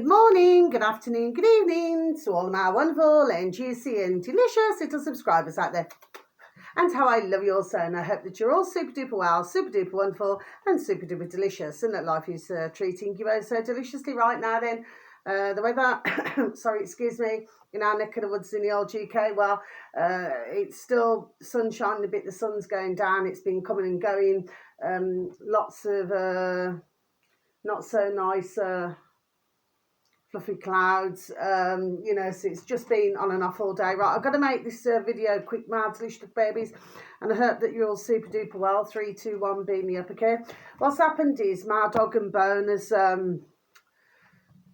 Good morning, good afternoon, good evening to all of my wonderful and juicy and delicious little subscribers out there. And how I love you all so, and I hope that you're all super duper well, super duper wonderful and super duper delicious, and that life is treating you all so deliciously right now then. The weather, sorry, excuse me, in our neck of the woods in the old UK, well, it's still sunshine a bit, the sun's going down, it's been coming and going, lots of not so nice fluffy clouds, you know, so it's just been on and off all day. Right, I've got to make this video quick, my delicious babies, and I hope that you're all super duper well. 3, 2, 1, beam me up, okay? What's happened is my dog and bone has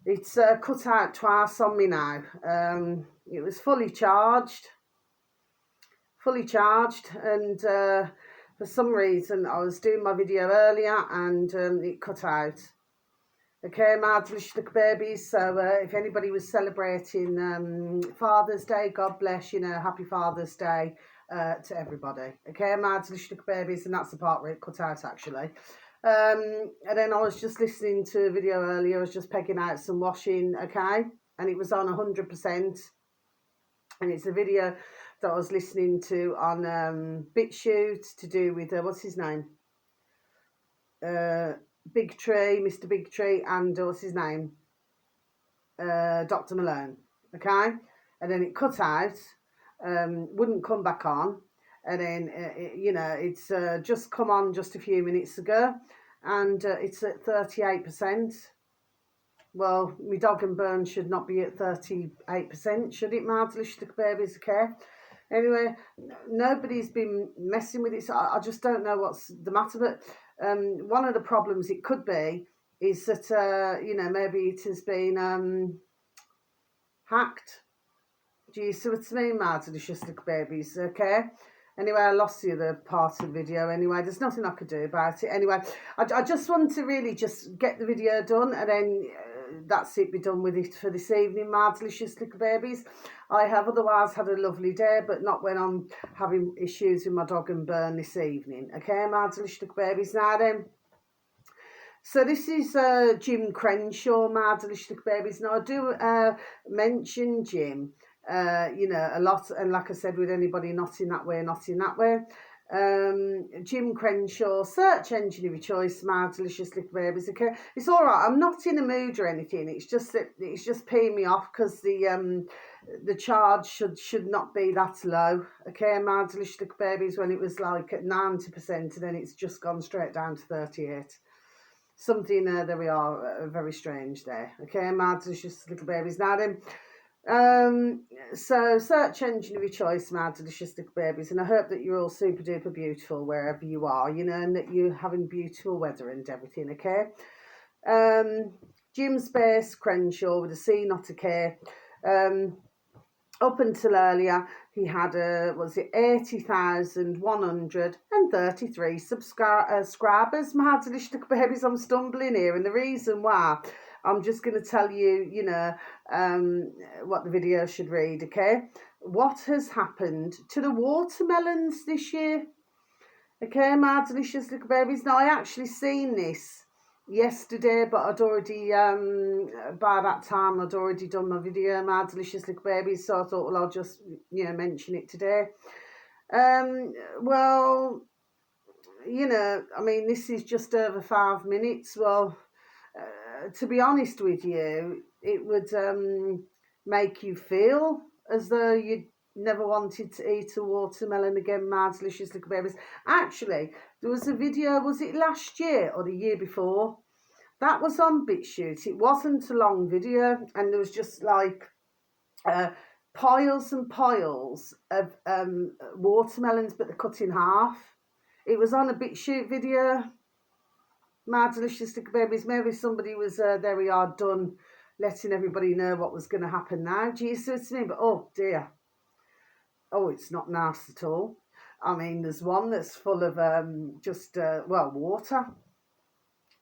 it's cut out twice on me now. It was fully charged, and for some reason I was doing my video earlier and it cut out. Okay, my delicious little babies, so if anybody was celebrating Father's Day, God bless, you know, happy Father's Day to everybody. Okay, my delicious little babies, and that's the part where it cut out actually. And then I was just listening to a video earlier, I was just pegging out some washing, okay, and it was on 100%, and it's a video that I was listening to on BitChute to do with, what's his name? Big Tree, Mr. Big Tree, and what's his name? Dr. Malone, okay? And then it cut out, wouldn't come back on, and then, you know, it's just come on just a few minutes ago, and it's at 38%. Well, my dog and burn should not be at 38%, should it, my delicious little babies, okay? Anyway, nobody's been messing with it, so I just don't know what's the matter, but one of the problems it could be is that, you know, maybe it has been hacked. Do you see what I mean, my delicious little babies, okay? Anyway, I lost the other part of the video anyway. There's nothing I could do about it. Anyway, I just want to really just get the video done, and then that's it, be done with it for this evening, my delicious little babies. I have otherwise had a lovely day, but not when I'm having issues with my dog and burn this evening. Okay, my delicious little babies. Now then, so this is Jim Crenshaw, my delicious little babies. Now I do mention Jim, you know, a lot, and like I said, with anybody not in that way, not in that way. Jim Crenshaw, search engine of your choice, my delicious little babies. Okay, it's all right. I'm not in a mood or anything. It's just that it's just peeing me off because the charge should not be that low. Okay, my delicious little babies, when it was like at 90%, and then it's just gone straight down to 38. Something there we are, very strange there. Okay, my delicious little babies. Now then. So search engine of your choice, my delicious little babies, and I hope that you're all super duper beautiful wherever you are, you know, and that you're having beautiful weather and everything, okay? Jim Space Crenshaw with a C, not a K. Up until earlier, he had was it 80,133 subscribers, my delicious little babies. I'm stumbling here, and the reason why, I'm just going to tell you, you know, what the video should read, okay? What has happened to the watermelons this year? Okay, my delicious little babies. Now, I actually seen this yesterday, but I'd already, by that time, I'd already done my video, my delicious little babies, so I thought, well, I'll just, you know, mention it today. Well, you know, I mean, this is just over 5 minutes. Well, to be honest with you, it would make you feel as though you never wanted to eat a watermelon again, my delicious little babies. Actually, there was a video, was it last year or the year before? That was on BitChute. It wasn't a long video, and there was just like piles and piles of watermelons, but they're cut in half. It was on a BitChute video. My delicious little babies, maybe somebody was there we are, done letting everybody know what was going to happen now. Do you see what I mean? But oh dear, oh, it's not nice at all. I mean, there's one that's full of just well, water,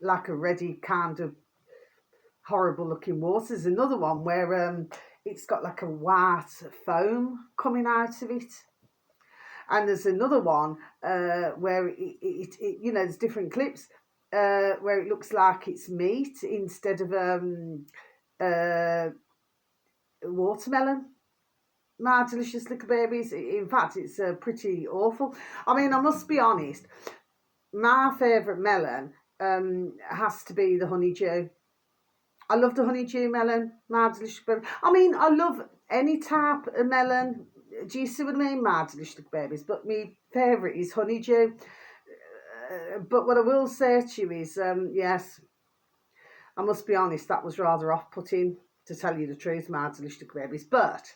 like a reddy kind of horrible looking water. There's another one where it's got like a white foam coming out of it. And there's another one where it you know, there's different clips where it looks like it's meat instead of watermelon. My delicious little babies. In fact, it's pretty awful. I mean, I must be honest. My favourite melon has to be the honeydew. I love the honeydew melon. My delicious baby. I mean, I love any type of melon. Do you see what I mean? My delicious little babies. But my favourite is honeydew. But what I will say to you is, yes, I must be honest, that was rather off-putting, to tell you the truth, my delicious little babies. But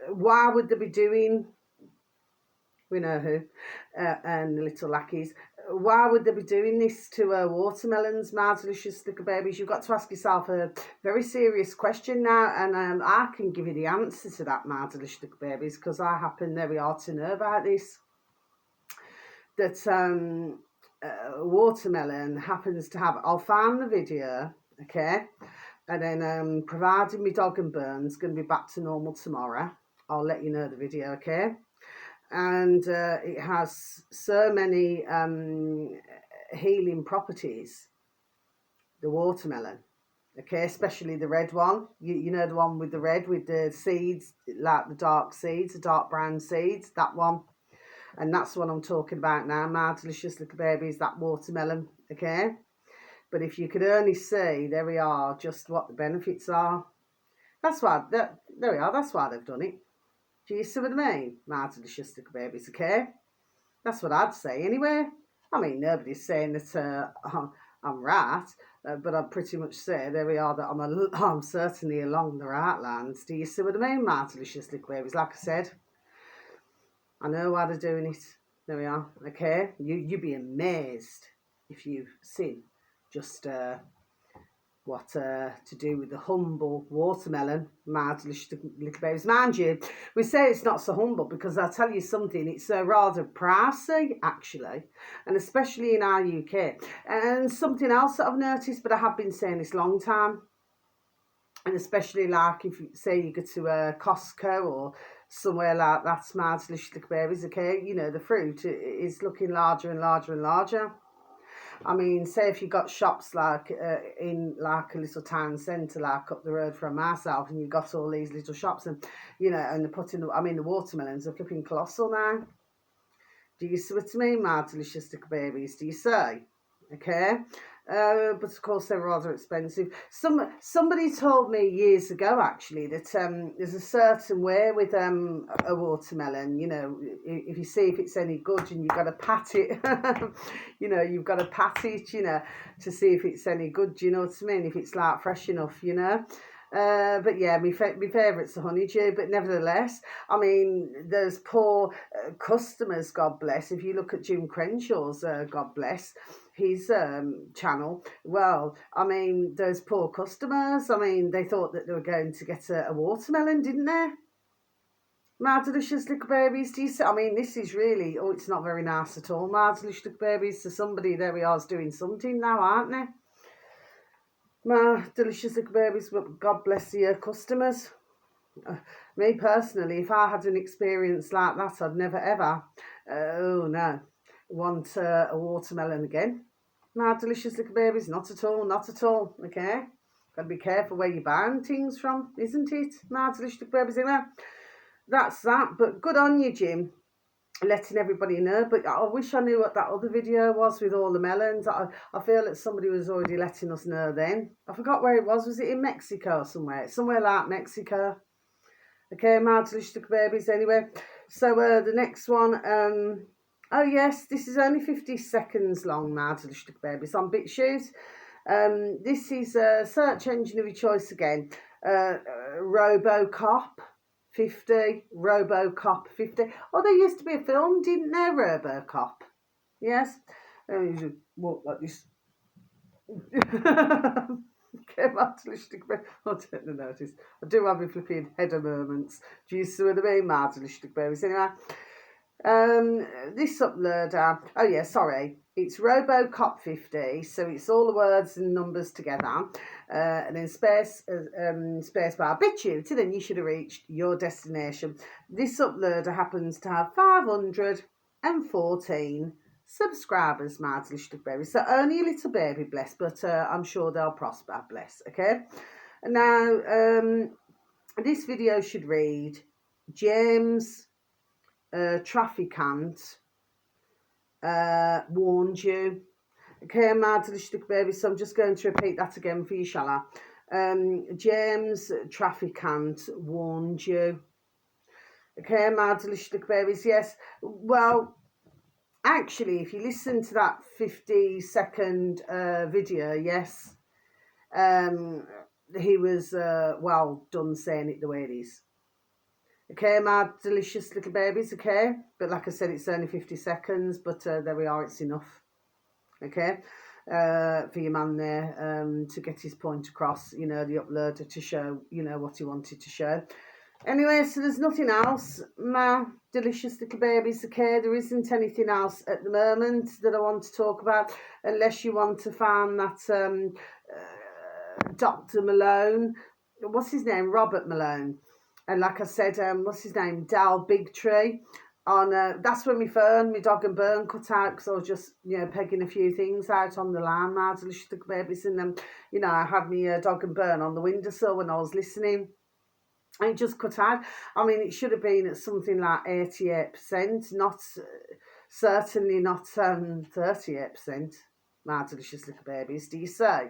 why would they be doing, we know who, and the little lackeys, why would they be doing this to watermelons, my delicious little babies? You've got to ask yourself a very serious question now, and I can give you the answer to that, my delicious little babies, because I happen, there we are, to know about this. That watermelon happens to have, I'll find the video, okay, and then providing my dog and Burns going to be back to normal tomorrow, I'll let you know the video, okay. And it has so many healing properties, the watermelon, okay, especially the red one. You know, the one with the red, with the seeds, like the dark seeds, the dark brown seeds, that one. And that's what I'm talking about now, my delicious little babies, that watermelon, okay. But if you could only see, there we are, just what the benefits are. That's why, there we are, that's why they've done it. Do you see what I mean? My delicious little babies, okay? That's what I'd say anyway. I mean, nobody's saying that I'm right, but I'd pretty much say, there we are, that I'm certainly along the right lines. Do you see what I mean, my delicious little babies? Like I said, I know why they're doing it. There we are, okay? You'd be amazed if you've seen just what to do with the humble watermelon, my delicious little babies. Mind you, we say it's not so humble because I'll tell you something, it's rather pricey actually, and especially in our UK. And something else that I've noticed, but I have been saying this long time, and especially like if you say you go to Costco or somewhere like that, my delicious little babies, okay, you know, the fruit is looking larger and larger and larger. I mean, say if you got shops like in like a little town centre, like up the road from myself, and you got all these little shops, and you know, and they're putting, I mean, the watermelons are flipping colossal now. Do you see what I mean, my delicious little babies? Do you say? Okay. But of course they're rather expensive. Somebody told me years ago actually that there's a certain way with a watermelon. You know, if you see if it's any good, and you've got to pat it. You know, you've got to pat it. You know, to see if it's any good. Do you know what I mean? If it's like fresh enough. You know. But yeah, my favourite's the honeydew, but nevertheless, I mean, there's poor customers, God bless. If you look at Jim Crenshaw's, God bless, his channel, well, I mean, those poor customers, I mean, they thought that they were going to get a watermelon, didn't they? My delicious little babies, do you see? I mean, this is really, oh, it's not very nice at all, my delicious little babies. So somebody, there we are, is doing something now, aren't they? My delicious little babies, but God bless your customers. Me personally, if I had an experience like that, I'd never ever, oh no, want a watermelon again. My delicious little babies, not at all, not at all, okay? Got to be careful where you're buying things from, isn't it? My delicious little babies, anyway. That's that, but good on you, Jim, letting everybody know. But I wish I knew what that other video was with all the melons. I feel that somebody was already letting us know then. I forgot where it was. Was it in Mexico somewhere? Somewhere like Mexico. Okay, my delicious little babies anyway. So the next one, oh yes, this is only 50 seconds long, my delicious little babies, on BitChute. This is a search engine of your choice again. RoboCop 50, RoboCop 50. Oh, there used to be a film, didn't there, RoboCop? Yes. You should walk like this. Okay, my delicious little babies. I don't notice. I do have a flipping header moments. Do you see what I mean, my delicious little babies? Anyway, this uploader, oh yeah, sorry, it's RoboCop 50, so it's all the words and numbers together, and then space bar, BitChute, and then you should have reached your destination. This uploader happens to have 514 subscribers, my delicious little babies, so only a little baby, bless, but I'm sure they'll prosper, bless, okay? Now, this video should read, James, trafficant, warned you. Okay, my delicious little baby, so I'm just going to repeat that again for you, shall I? James, trafficant, warned you. Okay, my delicious little babies, yes. Well, actually, if you listen to that 50-second video, yes, he was well done saying it the way it is. Okay, my delicious little babies, okay? But like I said, it's only 50 seconds, but there we are, it's enough. Okay, for your man there to get his point across, you know, the uploader to show, you know, what he wanted to show. Anyway, so there's nothing else, my delicious little babies, okay? There isn't anything else at the moment that I want to talk about, unless you want to find that Dr. Malone, what's his name? Robert Malone. And like I said, what's his name? Dal Bigtree. On that's when my phone, my dog and burn cut out, because I was just, you know, pegging a few things out on the line, my delicious little babies, and then, you know, I had my dog and burn on the windowsill when I was listening. And it just cut out. I mean, it should have been at something like 88%, not certainly not 38%. My delicious little babies, do you say?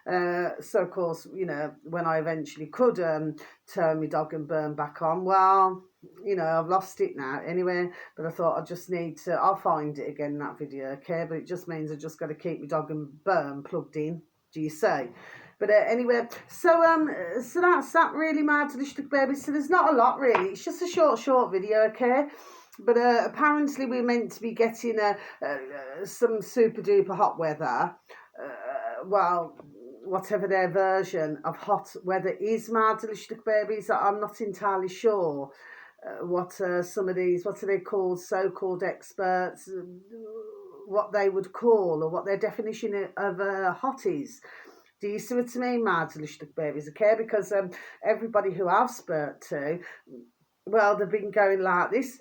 So of course, you know, when I eventually could turn my dog and burn back on, well, you know, I've lost it now anyway. But I thought I just need to, I'll find it again in that video, okay? But it just means I just got to keep my dog and burn plugged in, do you say? But anyway, so that's that really, my delicious baby. So there's not a lot really. It's just a short video, okay? But apparently we're meant to be getting some super duper hot weather. Well, whatever their version of hot weather is, my delicious babies. I'm not entirely sure what some of these, what are they called, so-called experts, what they would call, or what their definition of hot is. Do you see what I mean, my delicious babies, okay? Because everybody who I've spoke to, well, they've been going like this,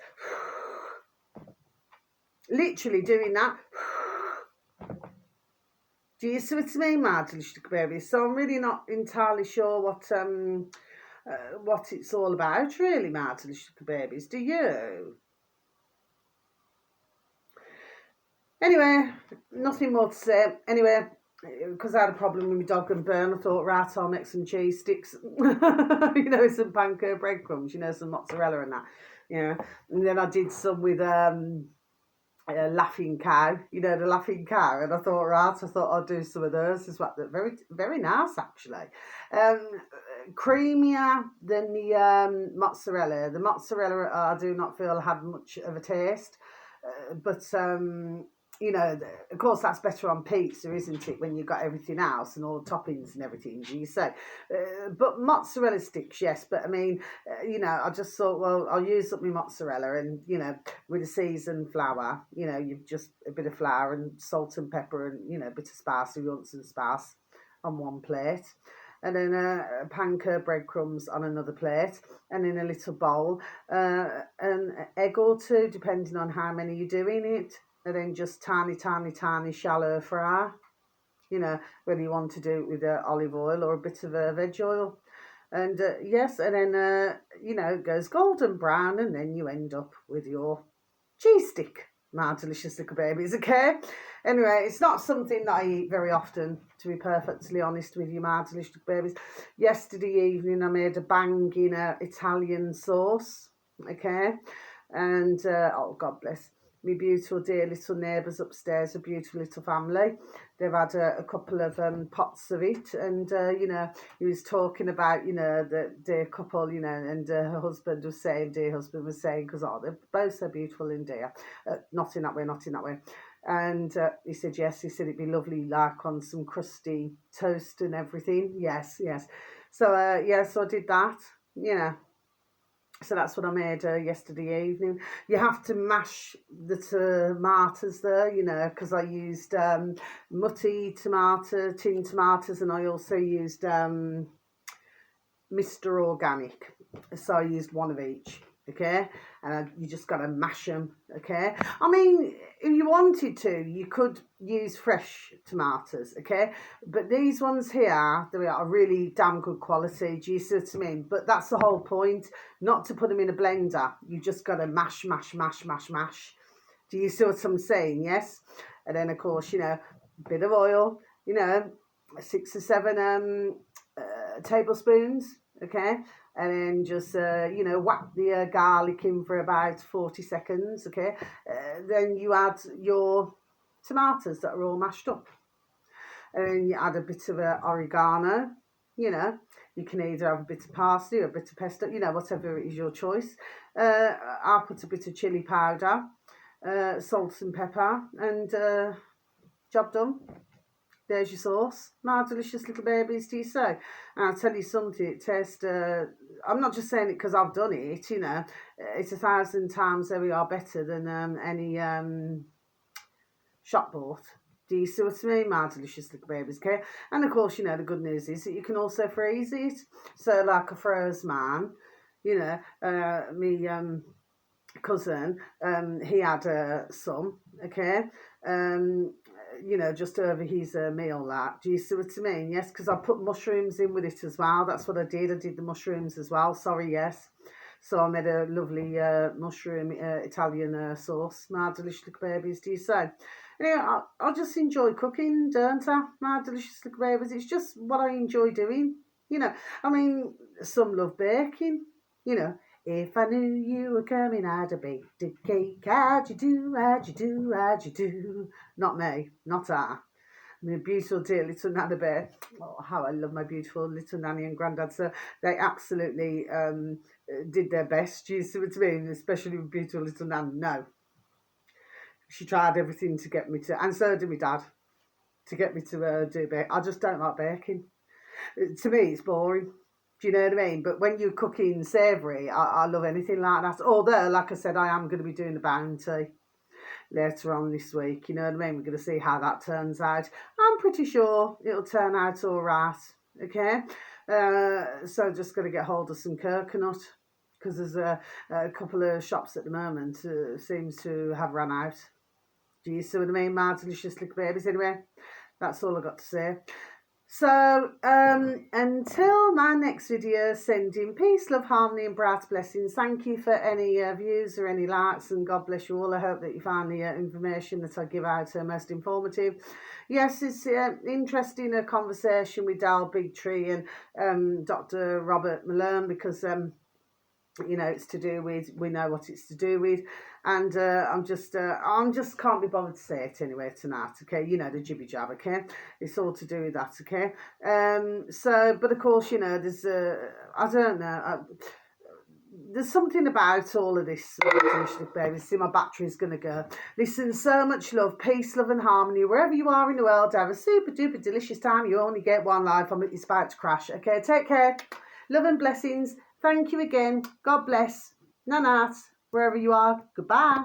literally doing that. Do you see what I mean, my delicious babies? So I'm really not entirely sure what it's all about, really, my delicious babies. Do you? Anyway, nothing more to say. Anyway, because I had a problem with my dog and burn, I thought, right, I'll make some cheese sticks, you know, some panko breadcrumbs, you know, some mozzarella and that, you know. And then I did some with Laughing Cow, you know, the Laughing Cow, and I thought, right, I thought I'd do some of those as well. Very, very nice, actually. Creamier than the mozzarella. The mozzarella, I do not feel had much of a taste, but you know, of course, that's better on pizza, isn't it, when you've got everything else and all the toppings and everything, do you say? But mozzarella sticks, yes. But I mean, you know, I just thought, well, I'll use up my mozzarella, and, you know, with a seasoned flour, you know, you've just a bit of flour and salt and pepper and, you know, a bit of spice, if you want some spice, on one plate. And then panko breadcrumbs on another plate, and in a little bowl, an egg or two, depending on how many you're doing it. And then just tiny, tiny, tiny shallow fry, you know, whether you want to do it with olive oil or a bit of veg oil. And yes, and then, you know, it goes golden brown, and then you end up with your cheese stick, my delicious little babies, okay? Anyway, it's not something that I eat very often, to be perfectly honest with you, my delicious babies. Yesterday evening, I made a banging Italian sauce, okay? And, oh, God bless my beautiful dear little neighbours upstairs, a beautiful little family. They've had a couple of pots of it, and you know, he was talking about, you know, the dear couple, you know, and her husband was saying, dear husband was saying, because oh, they're both so beautiful and dear, not in that way, not in that way. And he said yes, he said it'd be lovely like on some crusty toast and everything. Yes, yes. So yeah, so I did that, you know. So that's what I made yesterday evening. You have to mash the tomatoes there, you know, because I used mutti tomato, tin tomatoes, and I also used Mr. Organic. So I used one of each, okay? And you just got to mash them, okay? I mean, if you wanted to, you could use fresh tomatoes, okay? But these ones here, they are really damn good quality. Do you see what I mean? But that's the whole point, not to put them in a blender. You just got to mash, mash, mash, mash, mash. Do you see what I'm saying? Yes. And then, of course, you know, a bit of oil, you know, 6 or 7 tablespoons, okay? And then just, you know, whack the garlic in for about 40 seconds, okay? Then you add your tomatoes that are all mashed up. And then you add a bit of oregano, you know. You can either have a bit of parsley or a bit of pesto, you know, whatever is your choice. I'll put a bit of chili powder, salt and pepper, and job done. There's your sauce. My delicious little babies, do you say? And I'll tell you something, it tastes, I'm not just saying it because I've done it, you know, it's 1,000 times there we are better than any shop bought. Do you see what I mean, my delicious little babies, okay? And of course, you know, the good news is that you can also freeze it. So like a froze man, you know, me cousin, he had some, okay? You know, just over his meal, that. Do you see what I mean? Yes, because I put mushrooms in with it as well. That's what I did. I did the mushrooms as well. Sorry, yes. So I made a lovely mushroom Italian sauce. My delicious little babies, do you say? Anyway, I just enjoy cooking, don't I? My delicious little babies. It's just what I enjoy doing. You know, I mean, some love baking. You know, if I knew you were coming, I'd have baked a cake. How'd you do, how'd you do, how'd you do? Not me, not her. My beautiful dear little Nana Bear. Oh, how I love my beautiful little nanny and granddad. So they absolutely did their best. Do you see what I mean? Especially with beautiful little Nan. No. She tried everything to get me to, and so did my dad, to get me to do bake. I just don't like baking. To me, it's boring. Do you know what I mean? But when you're cooking savoury, I love anything like that. Although, like I said, I am going to be doing the bounty later on this week. You know what I mean? We're going to see how that turns out. I'm pretty sure it'll turn out all right. Okay? So just going to get hold of some coconut, because there's a couple of shops at the moment seems to have run out. Do you see what I mean, my delicious little babies? Anyway, that's all I got to say. So, until my next video, sending peace, love, harmony and bright blessings. Thank you for any views or any likes, and God bless you all. I hope that you find the information that I give out most informative. Yes, it's interesting, a conversation with Dal Bigtree and Dr. Robert Malone, because you know, it's to do with, we know what it's to do with, and I'm just can't be bothered to say it anyway tonight, okay? You know, the jibby jab, okay? It's all to do with that, okay? So, but of course, you know, there's I don't know, there's something about all of this, baby. See, my battery's going to go. Listen, so much love, peace, love and harmony. Wherever you are in the world, have a super duper delicious time. You only get one life. It's about to crash. Okay, take care. Love and blessings. Thank you again. God bless. Nanat, wherever you are. Goodbye.